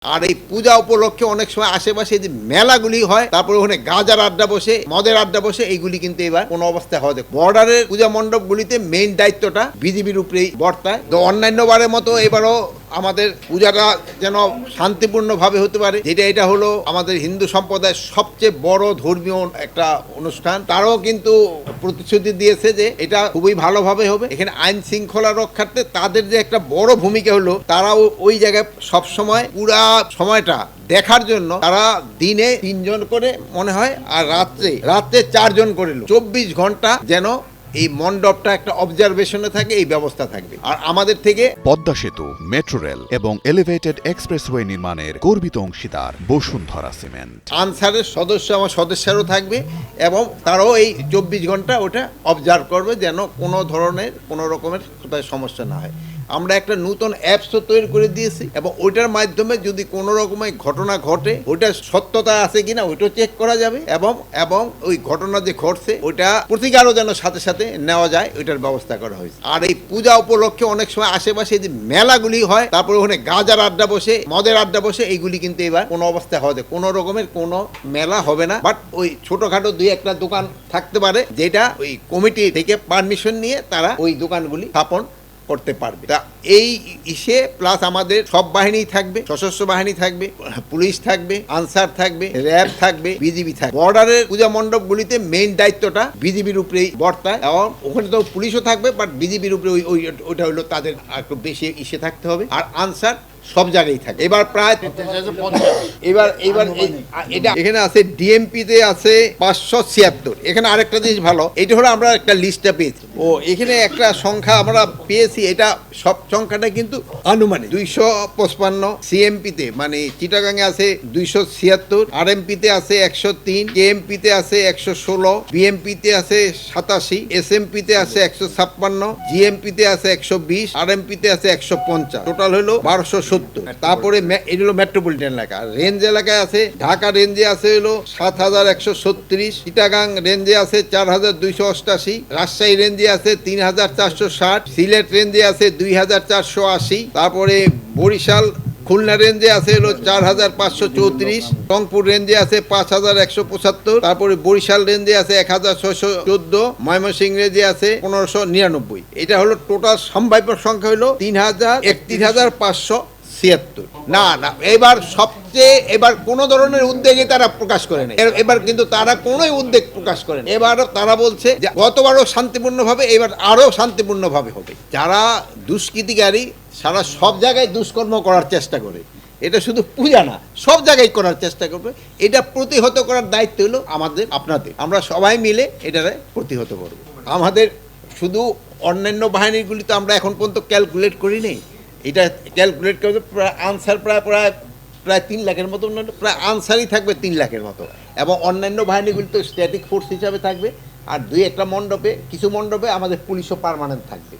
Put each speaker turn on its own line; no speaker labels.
আর এই পূজা উপলক্ষে অনেক সময় আশেপাশে যে মেলাগুলি হয়, তারপরে ওখানে গাজার আড্ডা বসে, মদের আড্ডা বসে, এইগুলি কিন্তু এবার কোনো অবস্থায় হওয়া যায়। বর্ডারের পূজা মণ্ডপগুলিতে মেইন দায়িত্বটা বিজিবির উপরেই বর্তায়। তো অন্যান্য বারের মতো এবারও আমাদের পূজাটা যেন শান্তিপূর্ণভাবে হতে পারে, এটা হলো আমাদের হিন্দু সম্প্রদায়ের সবচেয়ে বড় ধর্মীয় একটা অনুষ্ঠান। তারাও কিন্তু প্রতিশ্রুতি দিয়েছে যে এটা খুবই ভালোভাবে হবে। এখানে আইন শৃঙ্খলা রক্ষার্থে তাদের যে একটা বড় ভূমিকা হলো, তারাও ওই জায়গায় সবসময় পুরা সময়টা দেখার জন্য তারা দিনে 3 জন করে মনে হয়, আর রাত্রে 4 জন করে, 24 ঘন্টা যেন এই মণ্ডপটা একটা অবজারভেশনে থাকে, এই ব্যবস্থা থাকবে। আর আমাদের থেকে
পদ্মা সেতু, মেট্রো রেল এবং এলিভেটেড এক্সপ্রেসওয়ে নির্মাণের গর্বিত অংশীদার বসুন্ধরা সিমেন্ট।
আনসারের আমার সদস্যরাও থাকবে এবং তারাও এই 24 ঘন্টা ওটা অবজার্ভ করবে যেন কোনো রকমের কোথায় সমস্যা না হয়। আমরা একটা নতুন অ্যাপসও তৈরি করে দিয়েছি এবং ওইটার মাধ্যমে যদি কোনো রকমের ঘটনা ঘটে, ওইটার সত্যতা আছে কিনা ওইটাও চেক করা যাবে এবং ওই ঘটনা যে ঘটছে ওইটা প্রতিকারও যেন সাথে সাথে নেওয়া যায়, ওইটার ব্যবস্থা করা হয়েছে। আর এই পূজা উপলক্ষে অনেক সময় আশেপাশে যে মেলাগুলি হয়, তারপরে ওখানে গাজার আড্ডা বসে, মদের আড্ডা বসে, এইগুলি কিন্তু এবার কোনো অবস্থায় হওয়া যায়। কোনো রকমের কোনো মেলা হবে না, বাট ওই ছোটখাটো 2-1টা দোকান থাকতে পারে, যেটা ওই কমিটি থেকে পারমিশন নিয়ে তারা ওই দোকানগুলি স্থাপন করতে পারবে। তা এই ইসে প্লাস আমাদের সব বাহিনী থাকবে, সশস্ত্র বাহিনী থাকবে, পুলিশ থাকবে, আনসার থাকবে, র্যাব থাকবে, বিজিবি থাকবে। বর্ডারের পূজা মণ্ডপগুলিতে মেইন দায়িত্বটা বিজিবির উপরেই বর্তায় এবং ওখানে তো পুলিশও থাকবে, বাট বিজিবির উপরে ওইটা হলো তাদের একটু বেশি ইসে থাকতে হবে। আর আনসার সব জায়গায় থাকে। এবার প্রায় এটা এখানে আছে ডিএমপি তে আছে 576। এখানে আরেকটা জিনিস ভালো, এটা হলো আমরা একটা লিস্টটা পেয়েছি, এখানে একটা সংখ্যা আমরা পেয়েছি, এটা সব সংখ্যাটা কিন্তু আনুমানিক। 255 সিএমপি তে, মানে চিটাগাঙে আছে 276, আরএমপি তে আছে 103, কেএমপি তে আছে 116, বিএমপি তে আছে 87, এসএমপি তে আছে 156, জিএমপি তে আছে 120, আরএমপি তে আছে 150, টোটাল হলো 1270। তারপরে এটা হলো মেট্রোপলিটন এলাকা। রেঞ্জ এলাকায় আছে, ঢাকা রেঞ্জে আছে হলো 7136, চিটাগাং রেঞ্জে আছে 4288, রাজশাহী রেঞ্জে আছে 3460, সিলেট রেঞ্জে আছে 2480, তারপরে বরিশাল খুলনা রেঞ্জে আছে হলো 4534, রংপুর রেঞ্জে আছে 5175, তারপরে বরিশাল রেঞ্জে আছে 1614, ময়মনসিংহ রেঞ্জে আছে 1599। এটা হলো টোটাল সম্ভাব্য সংখ্যা হলো 31,576। না, এবার কোনো ধরনের উদ্বেগে তারা প্রকাশ করে না। এবার কিন্তু তারা কোনো উদ্বেগ প্রকাশ করেন। এবার তারা বলছে যে গতবারও শান্তিপূর্ণভাবে, এবার আরো শান্তিপূর্ণভাবে হবে। যারা দুষ্কৃতিকারী সারা সব জায়গায় দুষ্কর্ম করার চেষ্টা করে, এটা শুধু পূজা না, সব জায়গায় করার চেষ্টা করবে, এটা প্রতিহত করার দায়িত্ব হলো আমাদের, আপনাদের। আমরা সবাই মিলে এটারে প্রতিহত করব। আমাদের শুধু অন্যান্য বাহিনীগুলি তো আমরা এখন পর্যন্ত ক্যালকুলেট করি নেই, এটা ক্যালকুলেট করতে প্রায় আনসার প্রায় 3 লাখের মতো, প্রায় আনসারই থাকবে 3 লাখের মতো, এবং অন্যান্য বাহিনীগুলি তো স্ট্যাটিক ফোর্স হিসাবে থাকবে। আর 2-1টা মণ্ডপে, কিছু মণ্ডপে আমাদের পুলিশও পার্মানেন্ট থাকবে।